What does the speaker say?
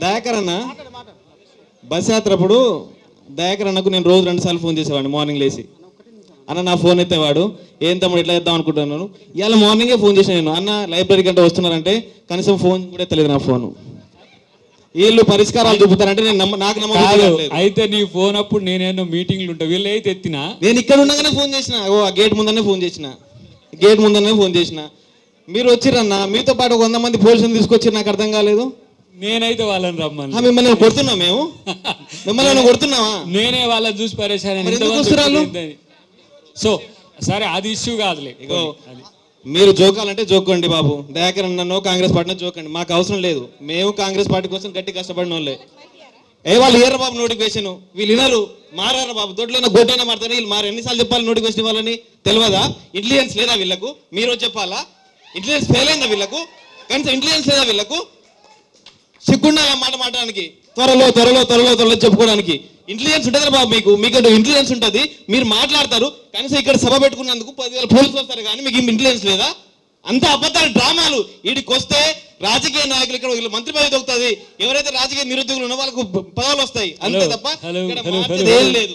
దయాకర్ అన్న బస్ యాత్రప్పుడు దయాకర్ అన్నకు నేను రోజు 2 సార్లు ఫోన్ చేసేవాడిని మార్నింగ్ లేచి. అన్న నా ఫోన్ ఎత్తేవాడు, ఏం తమ్ముడు ఇట్లా చేద్దాం అనుకుంటున్నాను. ఇవాళ మార్నింగే ఫోన్ చేశాను నేను, అన్న లైబ్రరీ కంటే వస్తున్నారంటే కనీసం ఫోన్ కూడా ఎత్తలేదు నా ఫోను. వీళ్ళు పరిష్కారాలు చూపుతారంటే నేను నాకు నమ్మకం. అయితే నీ ఫోన్ అప్పుడు నేనేమో మీటింగ్లు ఉంటా, వీళ్ళు అయితే ఎత్తినా నేను ఇక్కడ ఉండగానే ఫోన్ చేసిన, ఆ గేట్ ముందనే ఫోన్ చేసిన, మీరు వచ్చిరన్నా. మీతో పాటు 100 మంది పోలీసులు తీసుకొచ్చి నాకు అర్థం కాలేదు. నేనైతే వాళ్ళని రమ్మని మిమ్మల్ని కొడుతున్నాం మేము, మిమ్మల్ని కొడుతున్నావా? నేనే వాళ్ళని చూసి పరేషాన్. సో సరే అది ఇష్యూ కాదులే. మీరు జోకాలంటే జోకండి బాబు. దయాకర్ అన్నో కాంగ్రెస్ పార్టీ జోకండి, మాకు అవసరం లేదు. మేము కాంగ్రెస్ పార్టీ కోసం గట్టి కష్టపడిన వాళ్ళే. వాళ్ళు ఇయ్యరు బాబు నోటిఫికేషన్, వీళ్ళు వినరు, మారారు బాబు. దొడ్లైనా గొడ్డైనా మారుతారు వీళ్ళు. మారు ఎన్నిసార్లు చెప్పాలి నోటిఫికేషన్ ఇవ్వాలని? తెలియదా? ఇంటెలిజెన్స్ లేదా వీళ్ళకు? మీరు చెప్పాలా? ఇంటెలిజెన్స్ ఫెయిల్ అయిందా వీళ్ళకు? కనీసం ఇంటెలిజెన్స్ లేదా వీళ్ళకు? సిగ్గుండాలి మాట మాట్లాడడానికి, త్వరలో చెప్పుకోవడానికి. ఇంటెలిజెన్స్ ఉంటుంది బాబు, మీకు ఇంటెలిజెన్స్ ఉంటుంది, మీరు మాట్లాడతారు. కనీసం ఇక్కడ సభ పెట్టుకున్నందుకు 10,000 పోలీసులు వస్తారు, కానీ మీకు ఇంటెలిజెన్స్ లేదా? అంత అబద్ధాలు, డ్రామాలు. వీడికి వస్తే రాజకీయ నాయకులు ఇక్కడ వీళ్ళు మంత్రి పదవి దొరుకుతుంది, ఎవరైతే రాజకీయ నిరుద్యోగులు ఉన్నో వాళ్ళకు పదవులు వస్తాయి, అంతే తప్ప ఇక్కడ లేదు.